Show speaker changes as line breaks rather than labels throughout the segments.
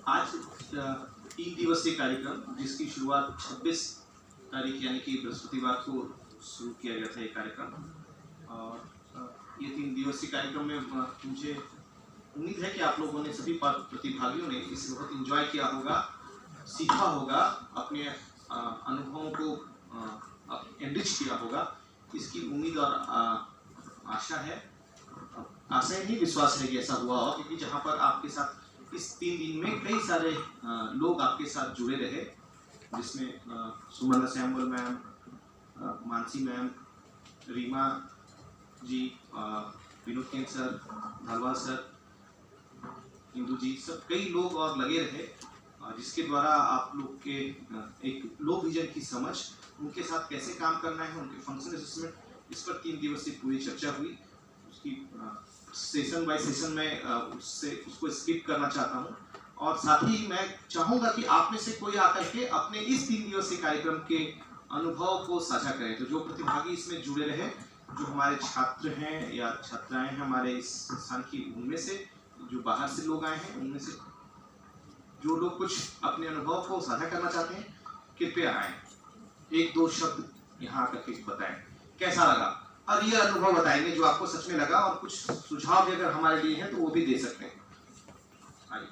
आज 3 दिवसीय कार्यक्रम जिसकी शुरुआत 26 तारीख यानी कि बृहस्पतिवार को शुरू किया गया था ये कार्यक्रम। और ये 3 दिवसीय कार्यक्रम में मुझे उम्मीद है कि आप लोगों ने सभी प्रतिभागियों ने इसे बहुत एंजॉय किया होगा, सीखा होगा, अपने अनुभवों को एनरिच किया होगा। इसकी उम्मीद और आशा है, आशा ही विश्वास है कि ऐसा हुआ हो, क्योंकि जहाँ पर आपके साथ इस 3 दिन में कई सारे लोग आपके साथ जुड़े रहे, जिसमें Suman Samuel ma'am, Mansi ma'am, Reema ji, Vinod केन सर, धालवाल सर, इंदू जी, सब कई लोग और लगे रहे, जिसके द्वारा आप लोग के एक लो विजन की समझ, उनके साथ कैसे काम करना है, उनके फंक्शन असेसमेंट, इस पर 3 दिवसीय पूरी चर्चा हुई। उसकी सेशन बाय सेशन में उसको स्किप करना चाहता हूँ, और साथ ही मैं चाहूँगा कि आप में से कोई आकर के अपने इस 3 दिवसीय कार्यक्रम के अनुभव को साझा करें। तो जो प्रतिभागी इसमें जुड़े रहे, जो हमारे छात्र हैं या छात्राएं हैं हमारे इस संस्थान की, उनमें से जो बाहर से लोग आए हैं, उनमें से जो लोग कुछ अपने अनुभव को साझा करना चाहते हैं, कृपया आए, 1-2 शब्द यहाँ आकर के बताएं कैसा लगा, और ये अनुभव बताएंगे जो आपको सच में लगा, और कुछ सुझाव भी अगर हमारे लिए हैं तो वो भी दे सकते हैं। आइए।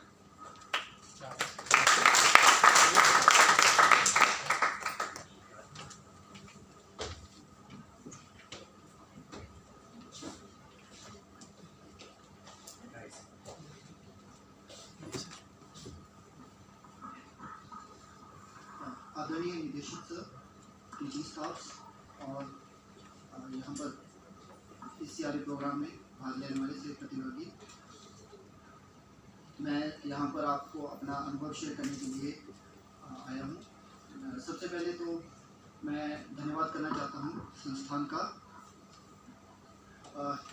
आदरणीय निदेशक सर, टीचिंग स्टाफ और यहाँ पर इस सीआरई प्रोग्राम में भाग लेने वाले सभी प्रतिभागी, मैं यहाँ पर आपको अपना अनुभव शेयर करने के लिए आया हूँ। सबसे पहले तो मैं धन्यवाद करना चाहता हूँ संस्थान का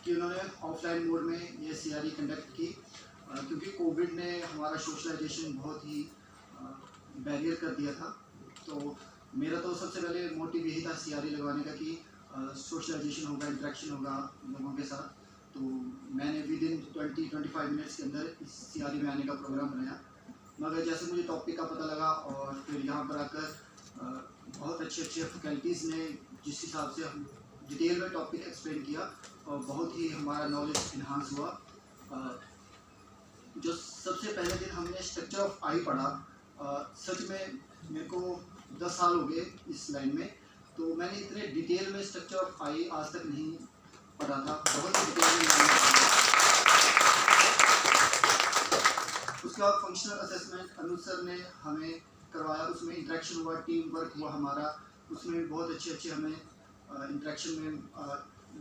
कि उन्होंने ऑफलाइन मोड में ये सीआरई कंडक्ट की, क्योंकि कोविड ने हमारा सोशलाइजेशन बहुत ही बैरियर कर दिया था। तो मेरा तो सबसे पहले मोटिव यही था सीआरई लगवाने का कि सोशलाइजेशन होगा, इंटरेक्शन होगा लोगों के साथ। तो मैंने विद इन 20-25 मिनट्स के अंदर इस सीआरई में आने का प्रोग्राम बनाया, मगर जैसे मुझे टॉपिक का पता लगा और फिर यहाँ पर आकर बहुत अच्छे फैकल्टीज़ ने जिस हिसाब से हम डिटेल में टॉपिक एक्सप्लेन किया, और बहुत ही हमारा नॉलेज इन्हांस हुआ। जो सबसे पहले दिन हमने स्ट्रक्चर ऑफ आई पढ़ा, सच में मेरे को 10 साल हो गए इस लाइन में, तो मैंने इतने डिटेल में स्ट्रक्चर ऑफ आई आज तक नहीं पढ़ा था, बहुत ही डिटेल में। उसके बाद फंक्शनल असेसमेंट अनुज सर ने हमें करवाया, उसमें इंटरेक्शन हुआ, टीम वर्क हुआ हमारा, उसमें भी बहुत अच्छे हमें इंटरेक्शन में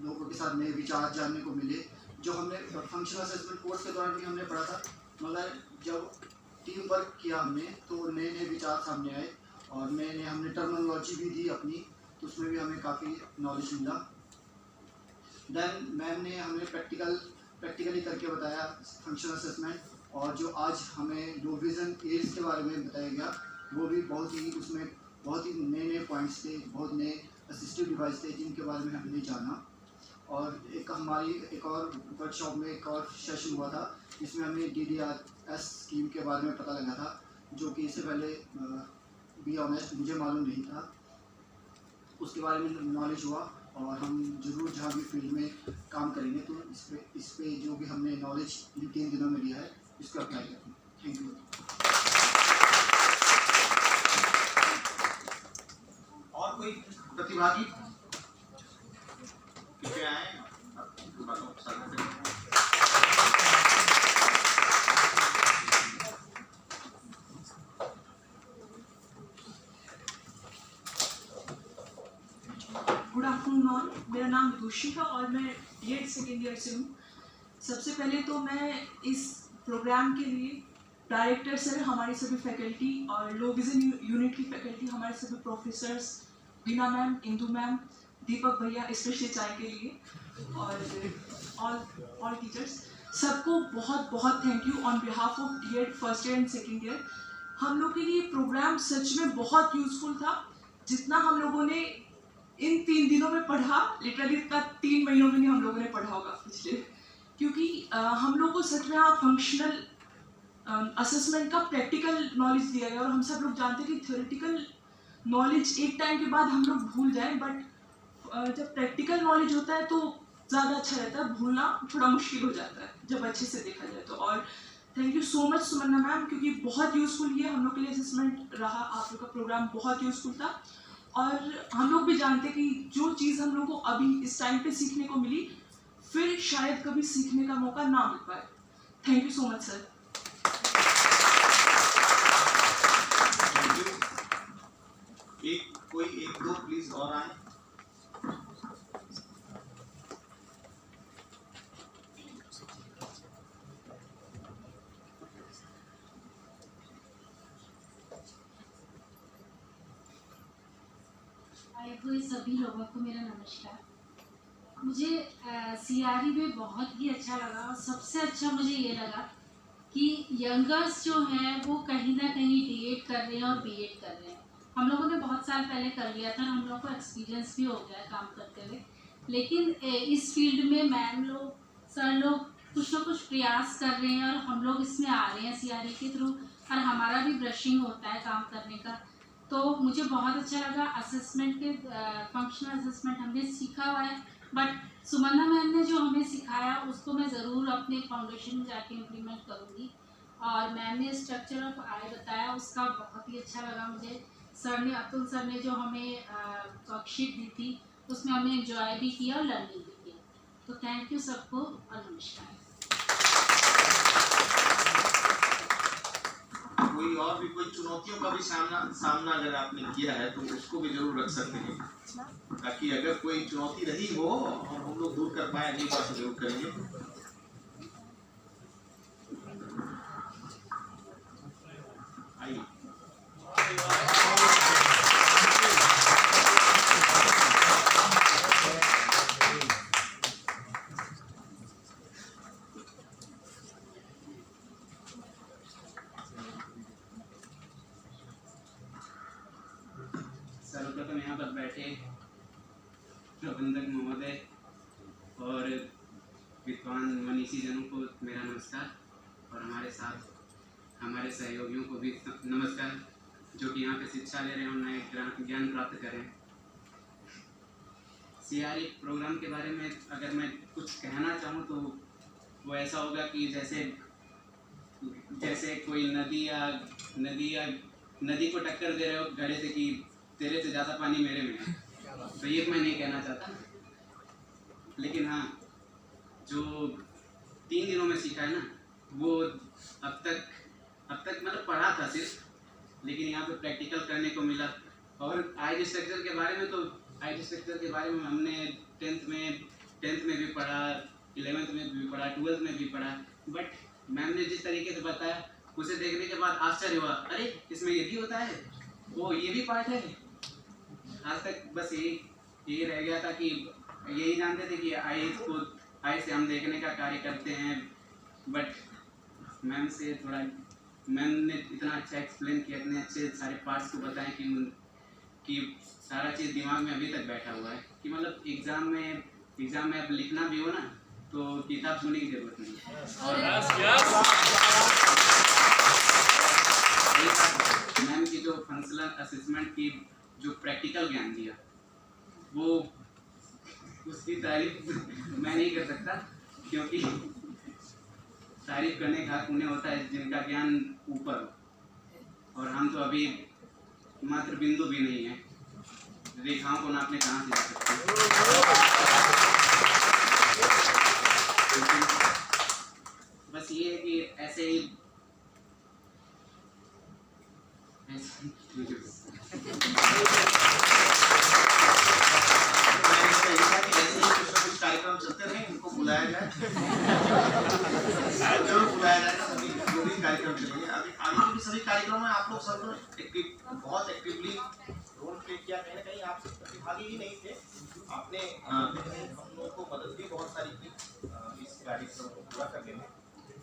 लोगों के साथ नए विचार जानने को मिले, जो हमने फंक्शनल असेसमेंट कोर्स के दौरान भी हमने पढ़ा था, मगर जब टीम वर्क किया हमने तो नए नए विचार सामने आए, और नए हमने टर्मिनोलॉजी भी दी अपनी, तो उसमें भी हमें काफ़ी नॉलेज मिला। देन मैम ने हमें प्रैक्टिकली करके बताया फंक्शनल असेसमेंट, और जो आज हमें लो विजन एड्स के बारे में बताया गया, वो भी बहुत ही उसमें बहुत ही नए पॉइंट्स थे, बहुत नए असिस्टिव डिवाइस थे जिनके बारे में हमने जाना। और हमारी एक और वर्कशॉप में एक और सेशन हुआ था जिसमें हमें DDRS स्कीम के बारे में पता लगा था, जो कि इससे पहले बी ऑनेस्ट मुझे मालूम नहीं था। उसके बारे में नॉलेज हुआ, और हम जरूर जहाँ भी फील्ड में काम करेंगे तो इस पे जो भी हमने नॉलेज इन 3 दिनों में लिया है इसको अप्लाई करेंगे। Thank you.
और कोई प्रतिभागी कृपया आए, आपकी बातों को साझा करें।
गुड आफ्टरनून ऑल, मेरा नाम दोषी है और मैं B.Ed सेकेंड ईयर से हूँ। सबसे पहले तो मैं इस प्रोग्राम के लिए डायरेक्टर सर, हमारी सभी फैकल्टी और लो विजन यूनिट की फैकल्टी, हमारे सभी प्रोफेसर्स, बीना मैम, इंदू मैम, दीपक भैया, स्पेशली चाय के लिए, और ऑल टीचर्स, सबको बहुत बहुत thank you on behalf of B.Ed first year and second year. हम लोग के लिए प्रोग्राम सच में बहुत यूजफुल था। जितना हम लोगों ने इन 3 दिनों में पढ़ा, लिटरली इतना 3 महीनों में नहीं हम लोगों ने पढ़ा होगा पिछले, क्योंकि हम लोग को सच में आप फंक्शनल असेसमेंट का प्रैक्टिकल नॉलेज दिया गया और हम सब लोग जानते हैं कि थ्योरेटिकल नॉलेज एक टाइम के बाद हम लोग भूल जाएं, बट जब प्रैक्टिकल नॉलेज होता है तो ज़्यादा अच्छा रहता है, भूलना थोड़ा मुश्किल हो जाता है जब अच्छे से देखा जाए तो। और thank you so much Sumanna ma'am, क्योंकि बहुत यूज़फुल ये हम लोग के लिए असेसमेंट रहा, आप लोग का प्रोग्राम बहुत यूज़फुल था। और हम लोग भी जानते हैं कि जो चीज़ हम लोग को अभी इस टाइम पे सीखने को मिली फिर शायद कभी सीखने का मौका ना मिल पाए। Thank you so much sir.
कोई एक दो प्लीज और आए।
आए हुए सभी लोगों को मेरा नमस्कार। मुझे सीआरई में बहुत ही अच्छा लगा और सबसे अच्छा मुझे ये लगा कि यंगर्स जो हैं वो कहीं ना कहीं डीएड कर रहे हैं और बीएड कर रहे हैं। हम लोगों ने बहुत साल पहले कर लिया था, हम लोग को एक्सपीरियंस भी हो गया है काम करते हुए, लेकिन इस फील्ड में मैम लोग सर लोग कुछ ना कुछ प्रयास कर रहे हैं और हम लोग इसमें आ रहे हैं सीआरई के थ्रू, और हमारा भी ब्रशिंग होता है काम करने का। तो मुझे बहुत अच्छा लगा। असेसमेंट के फंक्शनल असेसमेंट हमने सीखा हुआ है, बट सुमन्ना मैम ने जो हमें सिखाया उसको मैं ज़रूर अपने फाउंडेशन में जाके इम्प्लीमेंट करूँगी। और मैम ने स्ट्रक्चर ऑफ आई बताया, उसका बहुत ही अच्छा लगा मुझे। सर ने, अतुल सर ने जो हमें वर्कशीट दी थी उसमें हमने एंजॉय भी किया और लर्निंग भी किया। तो थैंक यू सबको और नमस्कार।
कोई और भी कोई चुनौतियों का भी सामना अगर आपने किया है तो उसको भी जरूर रख सकते हैं, ताकि अगर कोई चुनौती रही हो और हम लोग दूर कर पाए, अगली बार से जरूर करेंगे। आइए।
सर्वप्रथम यहाँ पर बैठे प्रबंधक महोदय और विद्वान मनीषी जनों को मेरा नमस्कार, और हमारे साथ हमारे सहयोगियों को भी नमस्कार, जो कि यहाँ पे शिक्षा ले रहे हैं और नए ज्ञान प्राप्त करें। सीआरई प्रोग्राम के बारे में अगर मैं कुछ कहना चाहूँ तो वो ऐसा होगा कि जैसे कोई नदी को टक्कर दे रहे हो घड़े से कि तेरे से ज़्यादा पानी मेरे में है, तो ये मैं नहीं कहना चाहता। लेकिन हाँ, जो 3 दिनों में सीखा है ना, वो अब तक मतलब पढ़ा था सिर्फ, लेकिन यहाँ पे प्रैक्टिकल करने को मिला। और आइज स्ट्रक्चर के बारे में, तो आइज स्ट्रक्चर के बारे में हमने 10th में भी पढ़ा, 11th में भी पढ़ा, 12th में भी पढ़ा, बट मैम ने जिस तरीके से बताया उसे देखने के बाद आश्चर्य हुआ, अरे इसमें ये भी होता है, वो ये भी पार्ट है। आज तक बस यही रह गया था कि यही जानते थे कि आई से हम देखने का कार्य करते हैं, बट मैम ने इतना अच्छा एक्सप्लेन किया, इतने अच्छे सारे पार्ट्स को बताएं कि सारा चीज़ दिमाग में अभी तक बैठा हुआ है कि मतलब एग्ज़ाम में अब लिखना भी हो ना तो किताब सुनने की जरूरत नहीं है। मैम की जो फंक्शनल असेसमेंट की जो प्रैक्टिकल ज्ञान दिया, वो उसकी तारीफ मैं नहीं कर सकता, क्योंकि तारीफ करने का हक उन्हें होता है जिनका ज्ञान ऊपर हो, और हम तो अभी मात्र बिंदु भी नहीं है, रेखाओं को नापने कहाँ से जा सकते हैं। बस ये है कि ऐसे ही
कार्यक्रम चलते रहे, इनको बुलाया जाए जरूर बुलाया जाएगा, सभी जो भी कार्यक्रम चलेंगे। अभी आगे के भी सभी कार्यक्रमों में आप लोग सब बहुत एक्टिवली रोल प्ले किया, कहीं ना कहीं आप प्रतिभागी ही नहीं थे, आपने हम लोगों को मदद भी बहुत सारी की इस कार्यक्रम को पूरा करने में।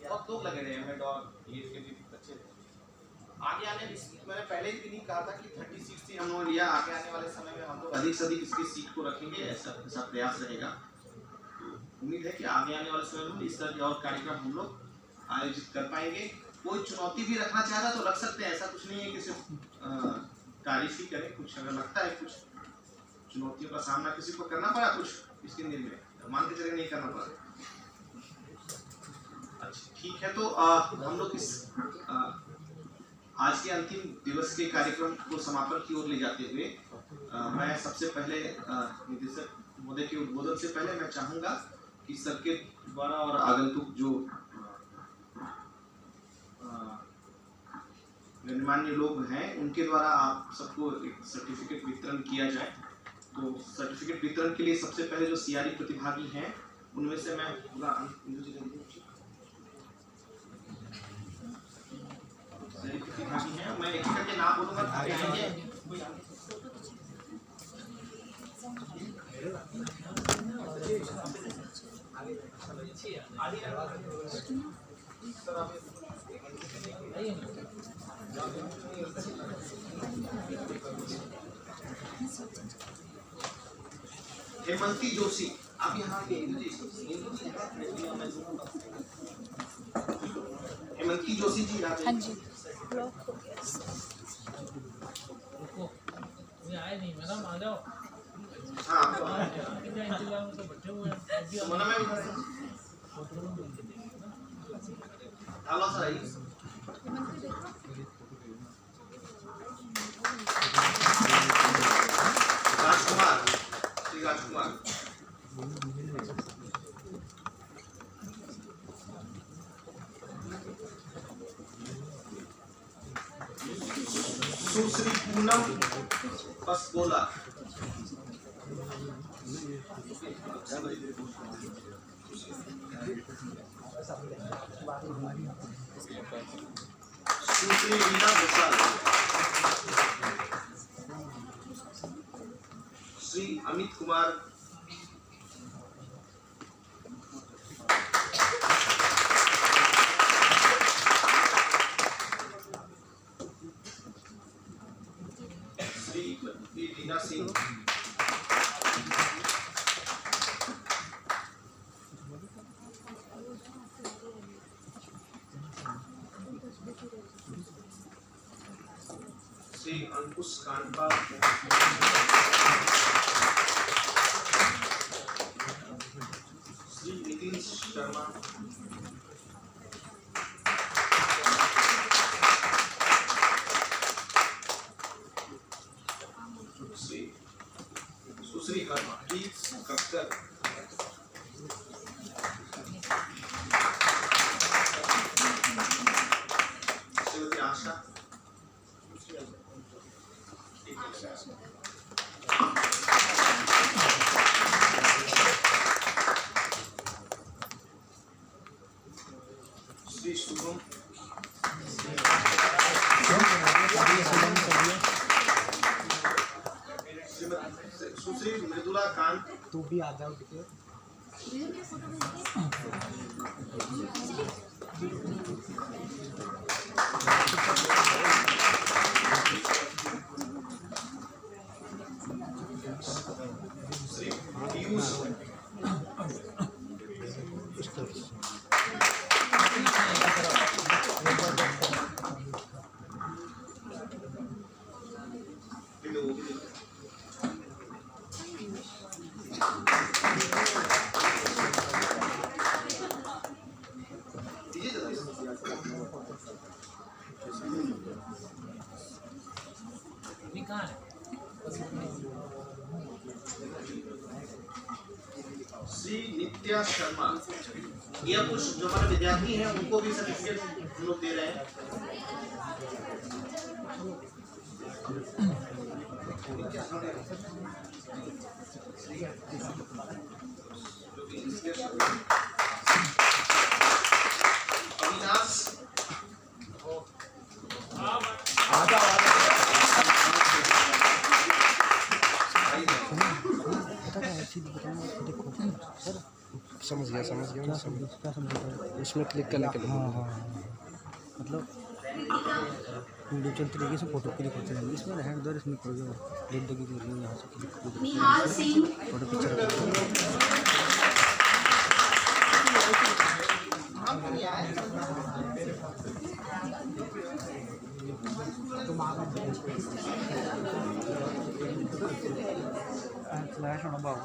बहुत लोग लगे थे, एमएड और के भी बच्चे थे। आगे आने, मैंने पहले ही नहीं कहा था कि 30 सीट थी हम लोग लिया, आगे आने वाले समय में हम लोग अधिक से अधिक इसकी सीट को रखेंगे, ऐसा प्रयास रहेगा। उम्मीद है कि आगे आने वाले समय में इस तरह के और कार्यक्रम हम लोग आयोजित कर पाएंगे। कोई चुनौती भी रखना चाहता तो रख सकते हैं, ऐसा कुछ नहीं है कि सिर्फ तारीफ ही करें। कुछ अगर लगता है कुछ चुनौतियों का सामना किसी को करना पड़ा कुछ इसके दिन में, मान के चले नहीं करना पड़ा। अच्छा ठीक है, तो हम लोग इस आज के अंतिम दिवस के कार्यक्रम को समापन की ओर ले जाते हुए मैं सबसे पहले निदेशक महोदय के उद्बोधन से पहले मैं चाहूँगा कि सर के द्वारा और आगंतुक जो गणमान्य लोग हैं उनके द्वारा आप सबको एक सर्टिफिकेट वितरण किया जाए। तो सर्टिफिकेट वितरण के लिए सबसे पहले जो सीआरई प्रतिभागी हैं उनमें से मैं पूरा प्रतिभागी हैं, मैं एक करके नाम बोलूँगा। हेमंती जोशी, आप यहाँ के हेमंती जोशी जी यहाँ। हाँ जी आए नहीं मैडम, आ जाओ। हाँ मना में हेलो सर आइए। राजकुमार, श्री राजकुमार। सुश्री पूनम पसकोला। सुश्री वीना घोषाल। श्री अमित कुमार। श्री रीना सिंह। श्री अंकुश कांडपा। श्री नितिन शर्मा। सुश्री हरप्रीत कक्कर। श्रीमती आशा। श्री शुभम। सुश्री मृदुला कांत।
तू भी आ जाओ
श्री पीयूष। श्री नित्या शर्मा। ये कुछ जो हमारे विद्यार्थी हैं उनको भी सर्टिफिकेट हम लोग दे रहे हैं। अविनाश।
समझ गया क्या समझ उसमें क्लिक करने के लिए। हाँ मतलब वीडियो चलती रहेगी, इसमें फोटो क्लिक होते रहेंगे, इसमें हैंड दर इसमें करोगे जिंदगी की यहाँ से क्लिक फोटो पिक्चर। फ्लैश होना बाबू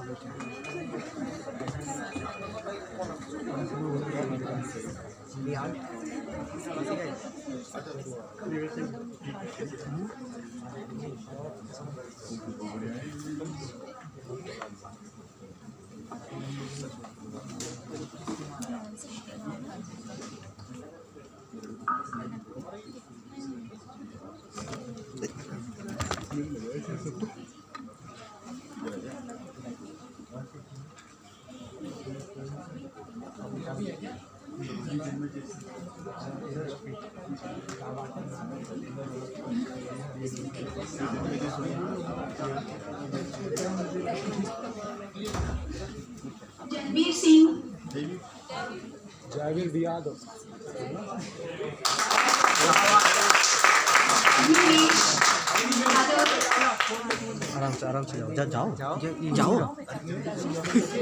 जनवीर सिंह,
जावेद यादव
अभिवेश यादव,
आराम से जाओ जाओ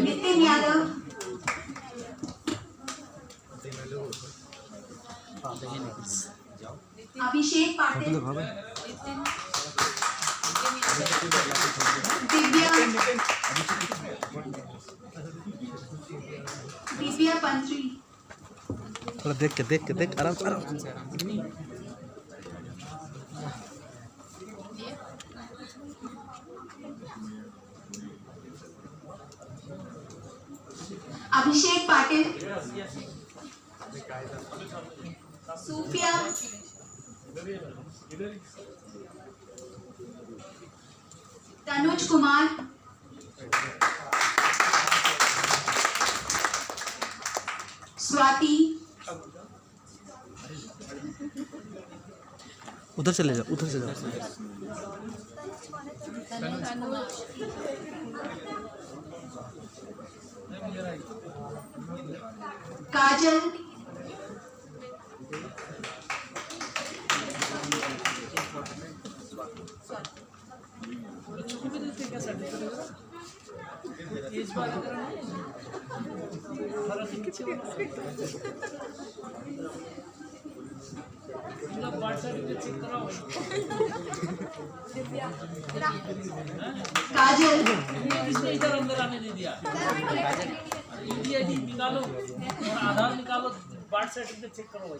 नितिन यादव, अभिषेक पाटिल, दिव्या पंत्री,
थोड़ा देख के आराम से
अभिषेक पाटिल, सूफिया, तनुज कुमार, स्वाति,
उधर चले जाओ
काजल, काजल,
इसने इधर अंदर आने नहीं दिया। ईडी निकालो और आधार निकालो, बर्थ सर्टिफिकेट चेक करो भाई।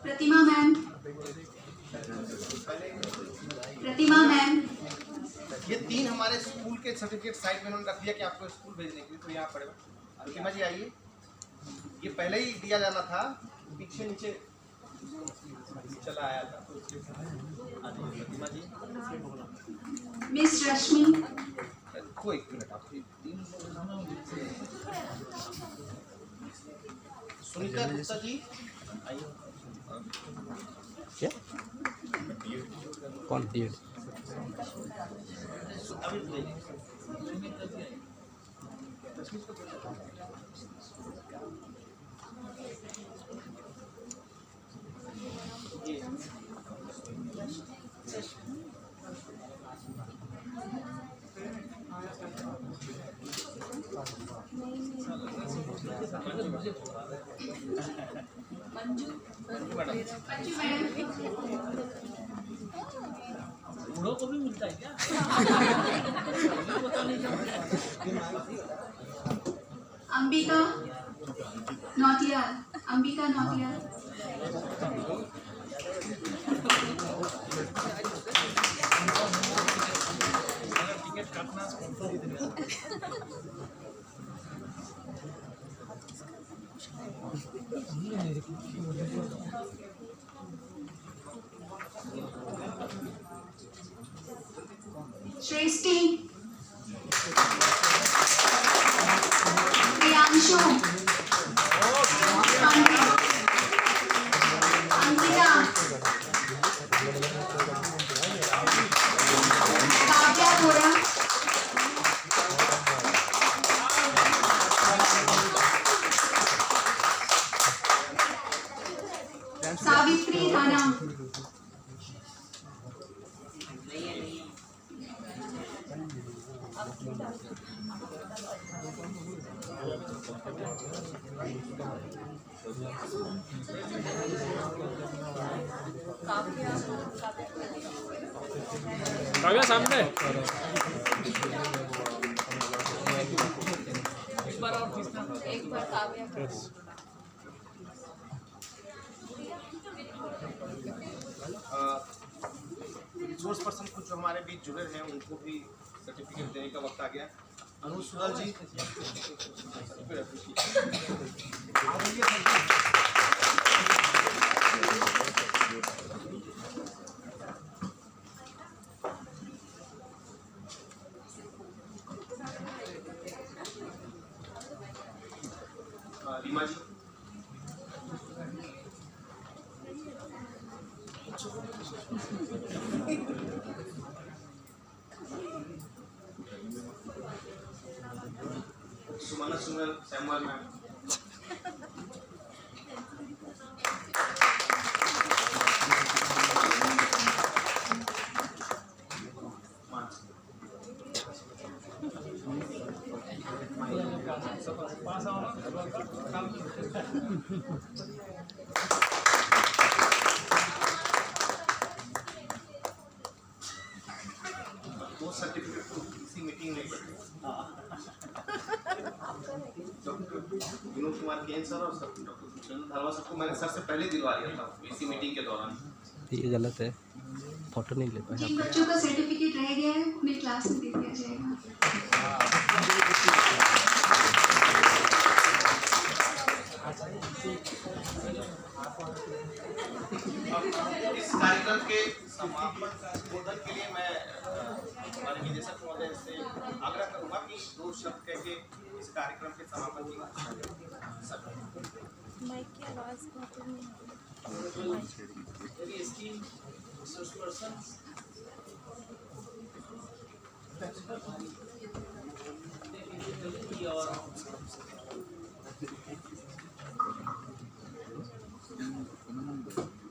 प्रतिमा मैम,
ये 3 हमारे स्कूल के सर्टिफिकेट साइड में उन्होंने रख दिया कि आपको स्कूल भेजने के लिए, तो यहाँ पड़ेगा। प्रतिमा जी आइए, ये पहले ही दिया जाना था, पीछे नीचे चला आया था, तो प्रतिमा जी।
मिस रश्मि,
कोई 1 मिनट आप सुनीता गुप्ता जी आइए।
क्या कौन पीरियड
बूढ़ों को भी मिलता है क्या? पता नहीं
अंबिका नौटियाल,
टिकट काटना
श्रेष्ठी, प्रियांशु, अंकिता, काव्या गोरा, सावित्री राणा,
काव्या सामने एक बार और खींचना।
एक बार काव्या
रिसोर्स पर्सन कुछ जो हमारे बीच जुड़े हैं उनको भी सर्टिफिकेट देने का वक्त आ गया। अनुज सुधर जी
रीमा जी सुमना सुमन सैमुअल मैम
पास आओ ना।
दो सर्टिफिकेट तो किसी मीटिंग में पड़े। डॉक्टर विनोद कुमार केन सर और डॉक्टर चंद्र धारवा सर को मैंने सर से पहले दिलवा दिया था इसी मीटिंग के दौरान।
ये गलत है, फोटो नहीं ले पाए।
जिन बच्चों का सर्टिफिकेट रह गया है उन्हें क्लास में दे दिया जाएगा।
इस कार्यक्रम के समापन संबोधन के लिए मैं हमारे निदेशक महोदय से आग्रह करूंगा कि दो शब्द कह के इस कार्यक्रम के समापन की
माइक की आवाज़ बहुत नहीं आ रही।
Very esteemed resource persons,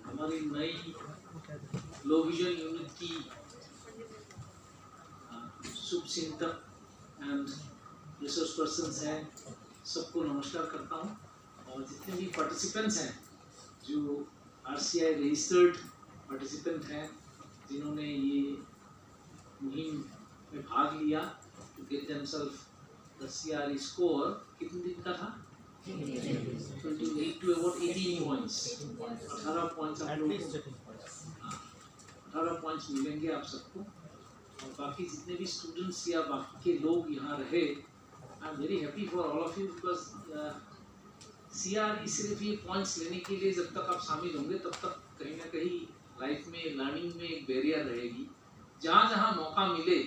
हमारी नई लो विजन यूनिट की शुभ चिंतक एंड रिसोर्स पर्सन्स हैं, सबको नमस्कार करता हूँ। और जितने भी पार्टिसिपेंट्स हैं जो RCI रजिस्टर्ड पार्टिसिपेंट हैं जिन्होंने ये मुहिम में भाग लिया to get themselves the CRE score, कितने दिन का था? 28 to about 18 points, 18 पॉइंट्स आप लोग 18 पॉइंट्स मिलेंगे आप सबको। और बाकी जितने भी स्टूडेंट्स या बाकी के लोग यहाँ रहे, I am very happy for all of you because CRE सिर्फ ये पॉइंट्स लेने के लिए जब तक आप शामिल होंगे तब तक कहीं ना कहीं लाइफ में लर्निंग में एक बैरियर रहेगी। जहाँ जहाँ मौका मिले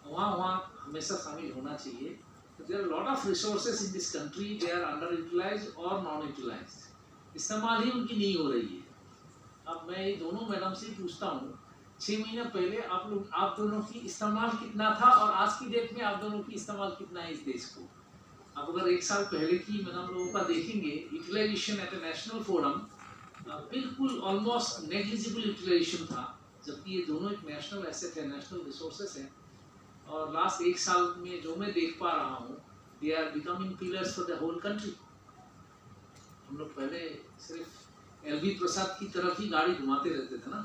वहाँ हमेशा शामिल होना चाहिए। There are lot of resources in this country, they are underutilized और नॉन यूटिलाइज्ड, इस्तेमाल ही उनकी नहीं हो रही है। अब मैं ये दोनों मैडम से पूछता हूँ, 6 महीने पहले आप दोनों की इस्तेमाल कितना था और आज की डेट में आप दोनों की इस्तेमाल कितना है इस देश को? आप अगर 1 साल पहले की मैडम लोगों का देखेंगे, यूटिलाइजेशन एट ए नेशनल फोरम बिल्कुल ऑलमोस्ट नेग्लिजिबल यूटिलाइजेशन था, जबकि ये दोनों एक नेशनल एसेट है, नेशनल रिसोर्सेस है। और लास्ट 1 साल में जो मैं देख पा रहा हूँ, they are becoming pillars for the whole country. हम लोग पहले सिर्फ LV प्रसाद की तरफ ही गाड़ी घुमाते रहते थे ना,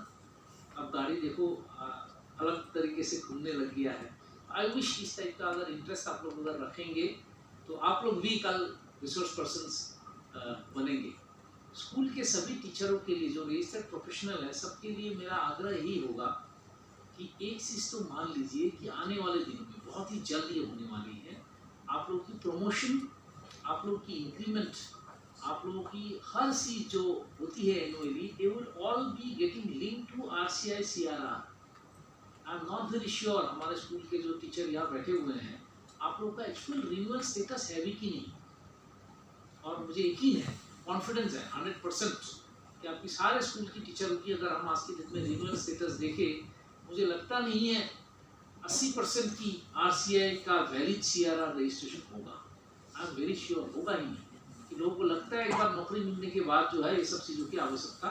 अब गाड़ी देखो अलग तरीके से घूमने लग गया है। आई विश इस टाइप का अगर इंटरेस्ट आप लोग अगर रखेंगे तो आप लोग भी कल रिसोर्स पर्सन्स बनेंगे। स्कूल के सभी टीचरों के लिए जो रजिस्टर्ड प्रोफेशनल है, सबके लिए मेरा आग्रह यही होगा कि एक चीज़ तो मान लीजिए कि आने वाले दिनों में बहुत ही जल्द ये होने वाली है, आप लोग की प्रमोशन, आप लोग की इंक्रीमेंट, आप लोगों की हर चीज़ जो होती है annually, they will all be getting link to RCI CRR। I am not very sure हमारे स्कूल के जो टीचर यहाँ बैठे हुए हैं, आप लोग का एक्चुअल रिन्यूअल स्टेटस है भी कि नहीं। और मुझे यकीन है, कॉन्फिडेंस है 100% कि आपकी सारे स्कूल की टीचरों की अगर हम आज की डेट में रिन्यूअल स्टेटस देखें, मुझे लगता नहीं है 80% की RCI का वैलिड CRR रजिस्ट्रेशन होगा। आई एम वेरी श्योर होगा ही नहीं, कि लोगों को लगता है एक बार नौकरी मिलने के बाद जो है ये सब चीज़ों की आवश्यकता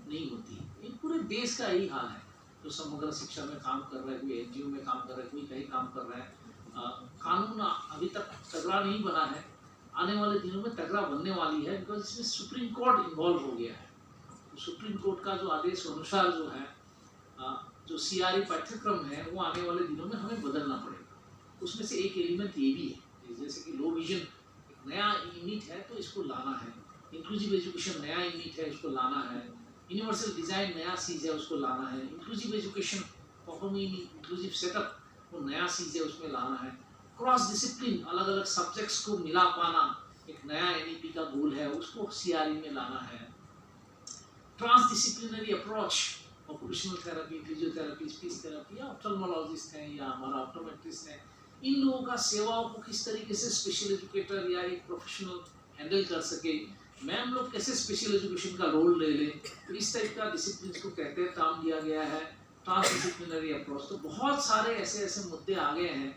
नहीं होती। ये पूरे देश का यही हाल है। जो समग्र शिक्षा में काम कर रहा है, कोई NGO में काम कर रहा है, कोई कहीं काम कर रहा है, कानून अभी तक तगड़ा नहीं बना है, आने वाले दिनों में तगड़ा बनने वाली है, बिकॉज इसमें सुप्रीम कोर्ट इन्वॉल्व हो गया है। तो सुप्रीम कोर्ट का जो आदेश अनुसार जो है जो CRE पाठ्यक्रम है वो आने वाले दिनों में हमें बदलना पड़ेगा। उसमें से एक एलिमेंट ये भी है, जैसे कि लो विजन एक नया यूनिट है तो इसको लाना है, इंक्लूसिव एजुकेशन नया यूनिट है इसको लाना है, यूनिवर्सल डिज़ाइन नया चीज़ है उसको लाना है, inclusive education performing inclusive setup वो नया चीज़ है उसमें लाना है, क्रॉस डिसिप्लिन अलग अलग सब्जेक्ट्स को मिला पाना एक नया NEP का गोल है, उसको CRE में लाना है। Transdisciplinary approach, occupational therapy, physiotherapy, speech therapy या ऑप्थल्मोलॉजिस्ट हैं या हमारा ऑप्टोमेट्रिस्ट है, इन लोगों का सेवाओं को किस तरीके से स्पेशल एजुकेटर या एक प्रोफेशनल हैंडल कर सके, मैम लोग कैसे स्पेशल एजुकेशन का रोल ले लें, तो इस टाइप का डिसिप्लिन को कहते हैं काम दिया गया है, ट्रांस डिसिप्लिनरी अप्रोच। तो बहुत सारे ऐसे मुद्दे आ गए हैं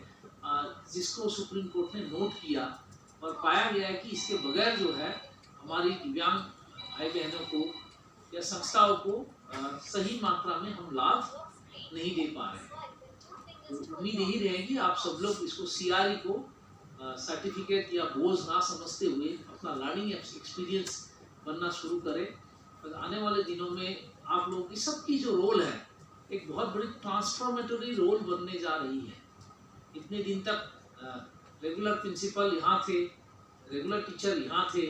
जिसको सुप्रीम कोर्ट ने नोट किया और पाया गया है कि इसके बगैर जो है हमारी दिव्यांग भाई बहनों को या संस्थाओं को सही मात्रा में हम लाभ नहीं दे पा रहे हैं। तो उम्मीद यही रहेगी आप सब लोग इसको CRE को सर्टिफिकेट या बोझ ना समझते हुए अपना लर्निंग एक्सपीरियंस बनना शुरू करें। तो आने वाले दिनों में आप लोगों की सबकी जो रोल है एक बहुत बड़ी ट्रांसफॉर्मेटरी रोल बनने जा रही है। इतने दिन तक रेगुलर प्रिंसिपल यहाँ थे, रेगुलर टीचर यहाँ थे,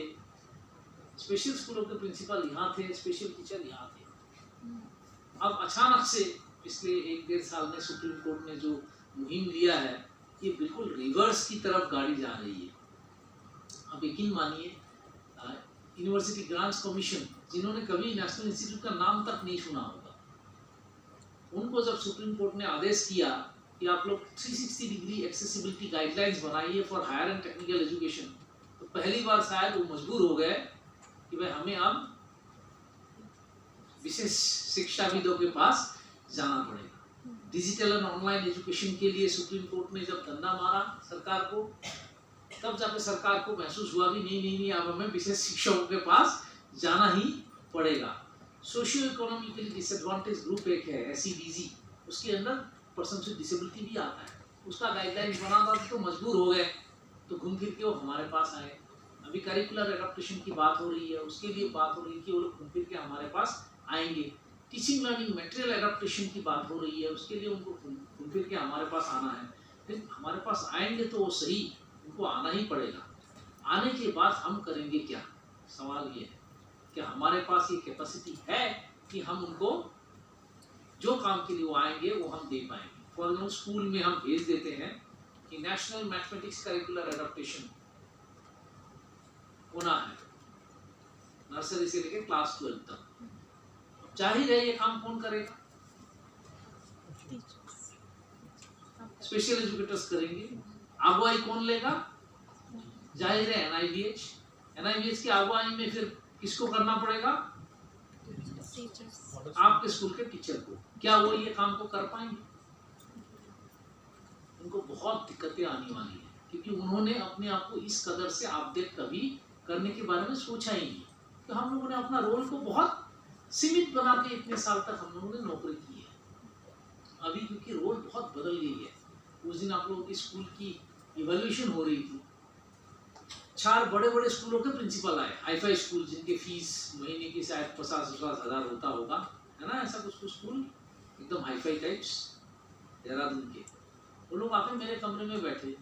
स्पेशल स्कूलों के प्रिंसिपल यहाँ थे, स्पेशल टीचर यहाँ थे। अब अचानक से पिछले 1-1.5 साल में सुप्रीम कोर्ट ने जो मुहिम लिया है ये बिल्कुल रिवर्स की तरफ गाड़ी जा रही है। अब यकीन मानिए यूनिवर्सिटी ग्रांट्स कमीशन जिन्होंने कभी नेशनल इंस्टीट्यूट का नाम तक नहीं सुना होगा, उनको जब सुप्रीम कोर्ट ने आदेश किया कि आप लोग 360 डिग्री एक्सेसिबिलिटी गाइडलाइंस बनाइए for higher and technical education, तो पहली बार शायद वो मजबूर हो गए कि भाई हमें अब विशेष शिक्षाविदों के पास जाना पड़ेगा। डिजिटल एंड ऑनलाइन एजुकेशन के लिए सुप्रीम कोर्ट ने जब धंधा मारा सरकार को, तब जाके सरकार को महसूस हुआ कि नहीं अब हमें विशेष शिक्षकों के पास जाना ही पड़ेगा। सोशियो इकोनॉमिकली डिसएडवांटेज ग्रुप एक है SEDG, उसके अंदर पर्सन विद डिसेबिलिटी भी आता है, उसका गाइडलाइंस बना था तो मजबूर हो गए, तो घूम फिर के वो हमारे पास आए। अभी करिकुलर एडाप्टेशन की बात हो रही है, उसके लिए बात हो रही है कि वो लोग घूम फिर के हमारे पास आएंगे। टीचिंग लर्निंग मटेरियल एडाप्टेशन की बात हो रही है, उसके लिए उनको घूम फिर के हमारे पास आना है। फिर हमारे पास आएंगे तो वो सही, उनको आना ही पड़ेगा। आने के बाद हम करेंगे क्या, सवाल ये है कि हमारे पास ये कैपेसिटी है कि हम उनको जो काम के लिए वो आएंगे वो हम दे पाएंगे। फॉर एग्जाम्पल स्कूल में हम भेज देते हैं कि नेशनल मैथमेटिक्स करिकुलर एडाप्टेशन होना है नर्सरी से लेकर क्लास 12 तक, जाहिर है ये काम कौन करेगा, स्पेशल एजुकेटर्स करेंगे। अगुवाई कौन लेगा, जाहिर है NIVH की अगुवाई में फिर किसको करना पड़ेगा, आपके स्कूल के टीचर को। क्या वो ये काम को कर पाएंगे, उनको बहुत दिक्कतें आने वाली है, क्योंकि उन्होंने अपने आप को इस कदर से अपडेट कभी करने के बारे में सोचा ही नहीं। तो हम लोगों ने अपना रोल को बहुत सीमित बना के इतने साल तक हम लोगों ने नौकरी की है। अभी क्योंकि रोल बहुत बदल गई है। उस दिन आप लोगों की स्कूल की इवैल्यूएशन हो रही थी, 4 बड़े स्कूलों के प्रिंसिपल आए, हाईफाई स्कूल जिनके फीस महीने की शायद 50-50 हज़ार होता होगा, है ना, ऐसा कुछ स्कूल एकदम हाईफाई टाइप्स देहरादून के, वो लोग आके मेरे कमरे में बैठे।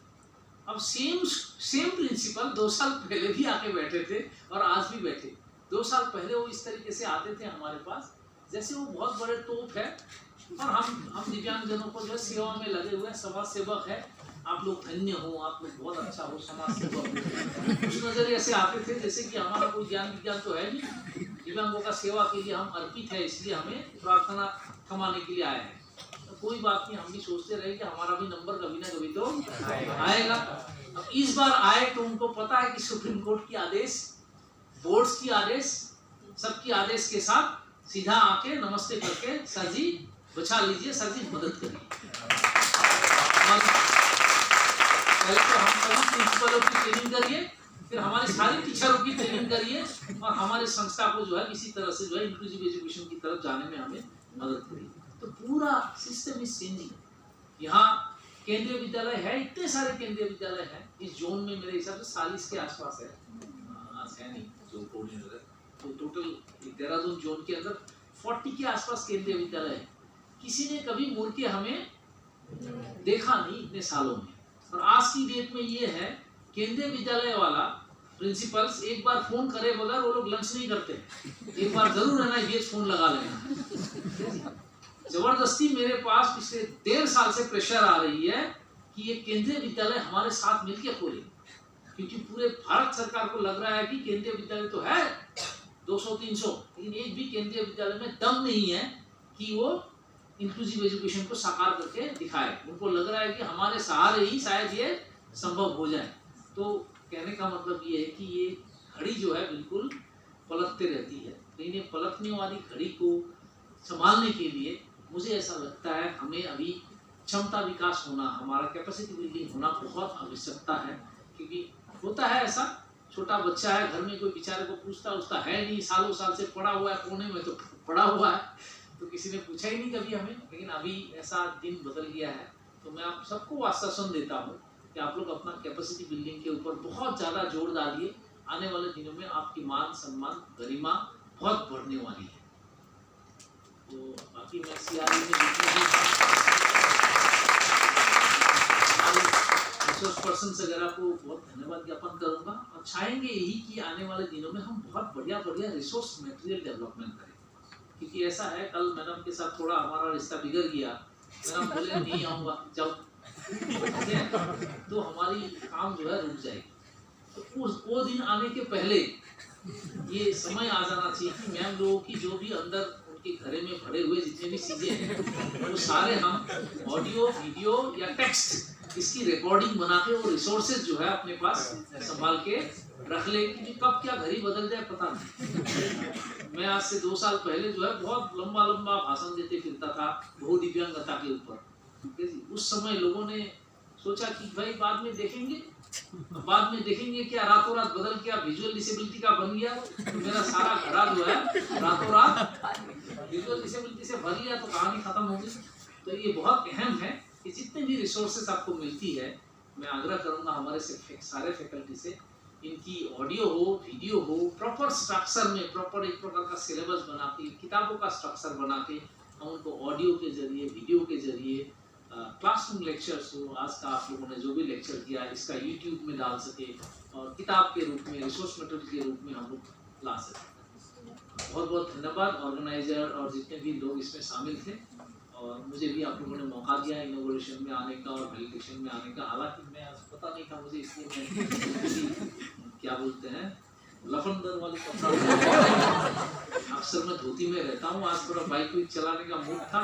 अब सेम प्रिंसिपल 2 साल पहले भी आके बैठे थे और आज भी बैठे। 2 साल पहले वो इस तरीके से आते थे हमारे पास जैसे वो बहुत बड़े तोप है और हम दिव्यांगजनों को जो है सेवा में लगे हुए समाज सेवक है। आप लोग धन्य हो, आप लोग बहुत अच्छा हो, समाज सेवक हो, उस नजरिए से आते थे जैसे कि हमारा कोई ज्ञान विज्ञान तो है नहीं, दिव्यांगों का सेवा के लिए हम अर्पित है, इसलिए हमें प्रार्थना कमाने के लिए आए हैं। तो कोई बात नहीं, हम भी सोचते रहे कि हमारा भी नंबर कभी ना कभी तो आएगा। अब इस बार आए तो उनको पता है कि सुप्रीम कोर्ट की आदेश, बोर्ड्स की आदेश, सबकी आदेश के साथ सीधा आके नमस्ते करके सर जी बचा लीजिए, सर जी मदद करिए। पहले तो हम सभी प्रिंसिपलों की ट्रेनिंग करिए, फिर हमारे सारे टीचरों की ट्रेनिंग करिए और हमारे संस्था को जो है किसी तरह से जो है इंक्लूसिव एजुकेशन की तरफ जाने में हमें मदद करिए। तो पूरा सिस्टम इज चेंजिंग। यहाँ केंद्रीय विद्यालय है, इतने सारे केंद्रीय विद्यालय हैं इस जोन में, मेरे हिसाब से 40 के आसपास है, आज है नहीं जो कोऑर्डिनेटर है, तो टोटल देहरादून जोन के अंदर 40 के आसपास केंद्रीय विद्यालय है। किसी ने कभी मुड़ के हमें देखा नहीं इतने सालों में। और आज की डेट में ये है, केंद्रीय विद्यालय वाला प्रिंसिपल्स एक बार फोन करे बगैर वो लोग लंच नहीं करते, एक बार जरूर है ना ये फोन लगा लेना। जबरदस्ती मेरे पास पिछले 1.5 साल से प्रेशर आ रही है कि ये केंद्रीय विद्यालय हमारे साथ मिलकर खोले, क्योंकि पूरे भारत सरकार को लग रहा है कि केंद्रीय विद्यालय तो है 200-300, लेकिन एक भी केंद्रीय विद्यालय में दम नहीं है कि वो इंक्लूसिव एजुकेशन को साकार करके दिखाए। उनको लग रहा है कि हमारे सहारे ही शायद ये संभव हो जाए। तो कहने का मतलब ये है कि ये घड़ी जो है बिल्कुल पलटते रहती है, लेकिन ये पलटने वाली घड़ी को संभालने के लिए मुझे ऐसा लगता है हमें अभी क्षमता विकास होना, हमारा कैपेसिटी बिल्डिंग होना बहुत आवश्यकता है। क्योंकि होता है ऐसा, छोटा बच्चा है घर में, कोई बेचारे को पूछता उसका है नहीं, सालों साल से पड़ा हुआ है कोने में, तो पड़ा हुआ है, तो किसी ने पूछा ही नहीं कभी हमें। लेकिन अभी ऐसा दिन बदल गया है, तो मैं आप सबको आश्वासन देता हूँ कि आप लोग अपना कैपेसिटी बिल्डिंग के ऊपर बहुत ज़्यादा जोर डालिए। आने वाले दिनों में आपकी मान सम्मान गरिमा बहुत बढ़ने वाली है। तो बाकी मैं सीआरई में जितने भी रिसोर्स पर्सन वगैरह को बहुत धन्यवाद ज्ञापन करूँगा, और चाहेंगे यही कि आने वाले दिनों में हम बहुत बढ़िया बढ़िया रिसोर्स मटेरियल डेवलपमेंट करें। क्योंकि ऐसा है, कल मैडम के साथ थोड़ा हमारा रिश्ता बिगड़ गया, मैडम बोले नहीं आऊँगा जाओ, ठीक है, तो हमारी काम जो है रुक जाएगी। तो वो दिन आने के पहले ये समय आ जाना चाहिए कि मैम लोगों की जो भी अंदर उनके घरे में भरे हुए जितने भी चीज़ें हैं वो सारे हम ऑडियो वीडियो या टेक्स्ट इसकी रिकॉर्डिंग बना के वो रिसोर्सेज जो है अपने पास संभाल के रख ले, क्योंकि कब क्या घड़ी बदल जाए पता नहीं। मैं आज से 2 साल पहले जो है बहुत लंबा लंबा भाषण देते फिरता था बहुदिव्यांगता के ऊपर। उस समय लोगों ने सोचा कि भाई बाद में देखेंगे क्या रातों रात बदल के विजुअल डिसेबिलिटी का बन गया, तो मेरा सारा घड़ा जो है रातों रात विजुअल डिसेबिलिटी से भर लिया, तो कहानी खत्म हो गई। तो ये बहुत अहम है कि जितने भी रिसोर्सेस आपको मिलती है, मैं आग्रह करूंगा हमारे से सारे फैकल्टी से, इनकी ऑडियो हो वीडियो हो प्रॉपर स्ट्रक्चर में, प्रॉपर एक प्रकार का सिलेबस बना के, किताबों का स्ट्रक्चर बना के हम उनको ऑडियो के जरिए वीडियो के जरिए क्लासरूम लेक्चर्स हो, आज का आप लोगों ने जो भी लेक्चर किया इसका यूट्यूब में डाल सके और किताब के रूप में, रिसोर्स मटेरियल के रूप में हम लोग ला सकें। बहुत बहुत धन्यवाद ऑर्गेनाइजर और जितने भी लोग इसमें शामिल थे, और मुझे भी आप लोगों ने मौका दिया इनोग्रेशन में आने का और वैलिडेशन में आने का। हालांकि मैं आज पता नहीं था मुझे, इसलिए मैं क्या बोलते हैं लफंदर वाली कपड़ा, अक्सर मैं धोती में रहता हूँ, आज थोड़ा बाइक वाइक चलाने का मूड था,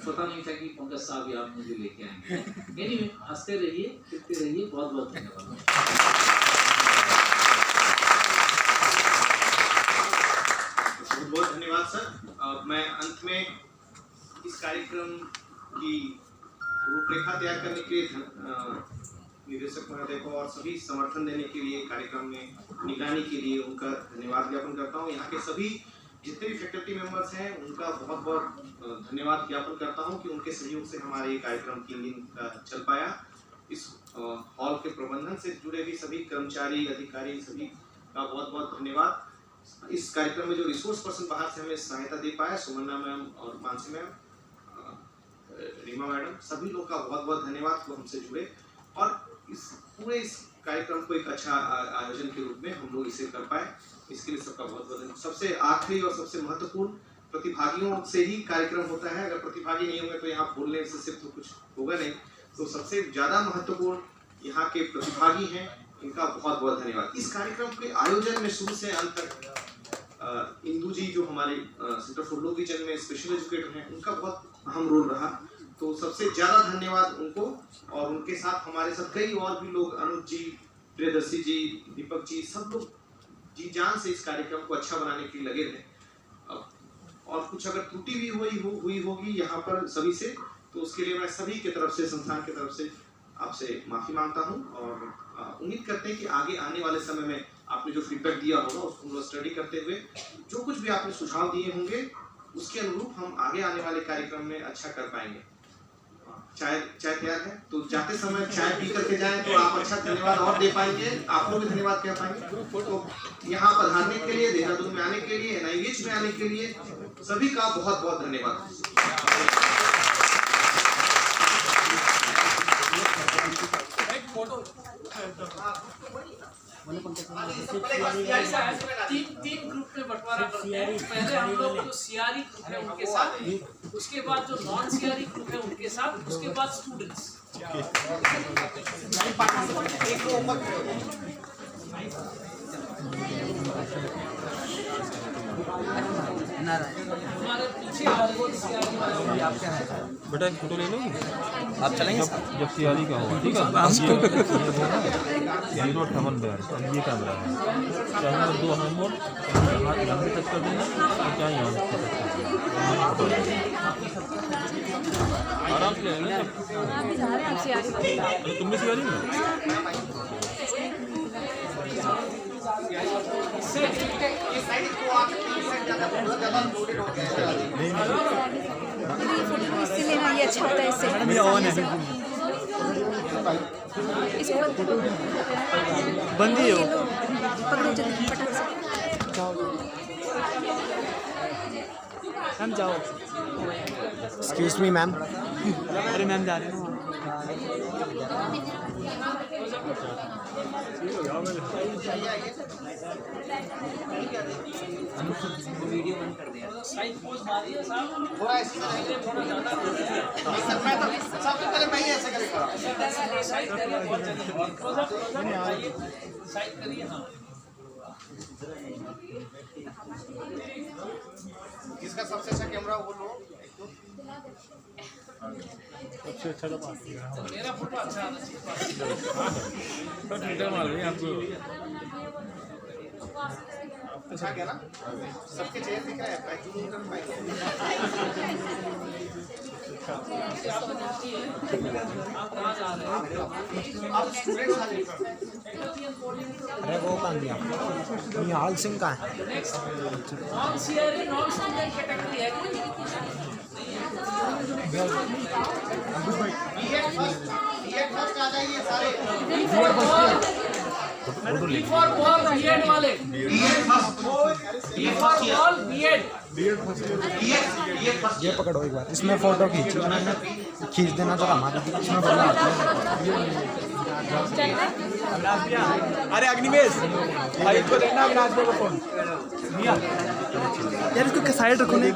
पता नहीं था कि पंकज साहब आप मुझे लेके आएंगे। एनीवे, हंसते रहिए, फिरते रहिए, बहुत बहुत धन्यवाद।
बहुत बहुत धन्यवाद सर। मैं अंत में इस कार्यक्रम की रूपरेखा तैयार करने के लिए निदेशक महोदय को और सभी समर्थन देने के लिए, कार्यक्रम में निगरानी के लिए उनका धन्यवाद ज्ञापन करता हूँ। यहाँ के सभी जितने भी फैकल्टी मेंबर्स हैं उनका बहुत बहुत धन्यवाद ज्ञापन करता हूँ कि उनके सहयोग से हमारे ये कार्यक्रम 3 दिन चल पाया। इस हॉल के प्रबंधन से जुड़े भी सभी कर्मचारी अधिकारी सभी का बहुत बहुत धन्यवाद। इस कार्यक्रम में जो रिसोर्स पर्सन बाहर से हमें सहायता दे पाया, सुमन्ना मैम और मानसी मैम, रीमा मैडम, सभी लोग का बहुत बहुत धन्यवाद वो हमसे जुड़े और इस कार्यक्रम को एक अच्छा आयोजन के रूप में हम लोग इसे कर पाए। इसके लिए सबका बहुत बहुत धन्यवाद। सबसे आखिरी और सबसे महत्वपूर्ण, प्रतिभागियों से ही कार्यक्रम होता है। अगर प्रतिभागी नहीं होंगे तो यहाँ बोलने से सिर्फ तो कुछ होगा नहीं। तो सबसे ज़्यादा महत्वपूर्ण यहाँ के प्रतिभागी हैं, इनका बहुत बहुत धन्यवाद। इस कार्यक्रम के आयोजन में शुरू से अंत तक इंदू जी जो हमारे सेंटर फॉर लो विजन में स्पेशल एजुकेटर हैं, उनका बहुत अहम रोल रहा। तो सबसे ज़्यादा धन्यवाद उनको, और उनके साथ हमारे साथ कई और भी लोग, अनुज जी, प्रियदर्शी जी, दीपक जी, सब लोग जी जान से इस कार्यक्रम को अच्छा बनाने के लिए लगे रहे। और कुछ अगर त्रुटि भी हुई होगी यहाँ पर सभी से, तो उसके लिए मैं सभी की तरफ से, संस्थान की तरफ से आपसे माफ़ी मांगता हूँ। और उम्मीद करते हैं कि आगे आने वाले समय में आपने जो फीडबैक दिया होगा उसको हम स्टडी करते हुए, जो कुछ भी आपने सुझाव दिए होंगे उसके अनुरूप हम आगे आने वाले कार्यक्रम में अच्छा कर पाएंगे। चाय तैयार है, तो जाते समय चाय पी करके जाएं तो आप अच्छा धन्यवाद और दे पाएंगे, आप लोग भी धन्यवाद कह पाएंगे। तो यहाँ पधारने के लिए, देहरादून में आने के लिए, NIVH में आने के लिए सभी का बहुत बहुत धन्यवाद।
तीन ग्रुप में बंटवारा करते हैं। पहले हम लोग जो CRE ग्रुप है उनके साथ, उसके बाद जो नॉन CRE ग्रुप है उनके साथ, उसके बाद स्टूडेंट्स। हमारे पीछे
बेटा एक फोटो ले लो,
आप चलेंगे
जब CRE का होगा, ठीक है। ये 058 ये कैमरा है, चाहे 2 नंबर हाथ लंबे तक कर देना और क्या यहाँ आराम से ले लेना। तुम भी CRE में
इससे लेना ये अच्छा होता है, इससे इसको
बंदी हो
पकड़ो जल्दी फटाक से।
मैम जाओ। Excuse me ma'am. अरे मैम जा रहे हैं
वीडियो बंद कर दिया। साइड पोज मारिए साहब।
थोड़ा ऐसे थोड़ा ज्यादा मैं तो सबसे पहले मैं ही ऐसे करेगा।
साइड करिए, बहुत चलिए साइड करिए। हाँ,
जिसका सबसे अच्छा कैमरा वो लो।
सबसे अच्छा तो
मेरा फोटो अच्छा आना चाहिए।
ट्विटर मार रही है आपको।
अच्छा गया ना, सबके चेहरे दिख रहा है, पैकिंग कर पाएंगे।
आप कहाँ जा रहे हैं?
आप स्टूडेंट्स आ जाइए।
अरे वो कहाँ दिया ये हाल सिंह का है।
Non CRE non student category है कोई?
बीएड फर्स्ट आ जाइए सारे।
B for ball B.Ed वाले। B for ball B.Ed।
ये पकड़ो एक बार, इसमें फोटो खींच देना तो हमारी इसमें बोलना। अरे अग्निवेश भाई को देना अविनाश को फोन यार, इसको साइड रखो नहीं।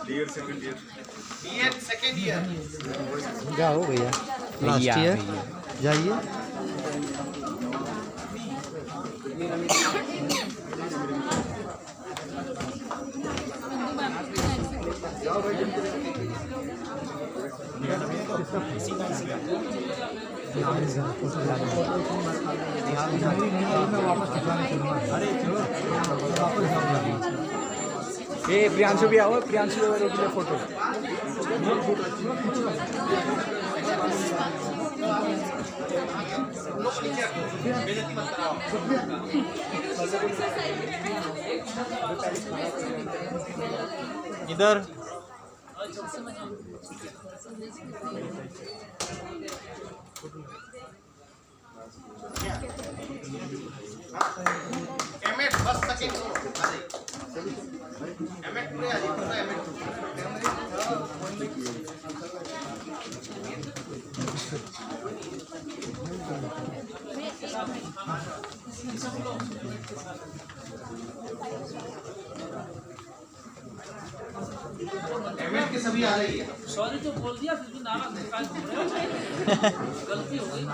BEd second year.
क्या हो भैया, लास्ट ईयर जाइए। ये प्रियांशु भी आओ, प्रियांशु और के लिए फोटो। इधर
एमएड फर्स्ट सेकंड एमएड पूरे आ जाइए, पूरा एमएड एमएड के सभी आ रही है।
सॉरी तो बोल दिया, फिर भी नाराज निकाल रहे हो। गलती हो गई।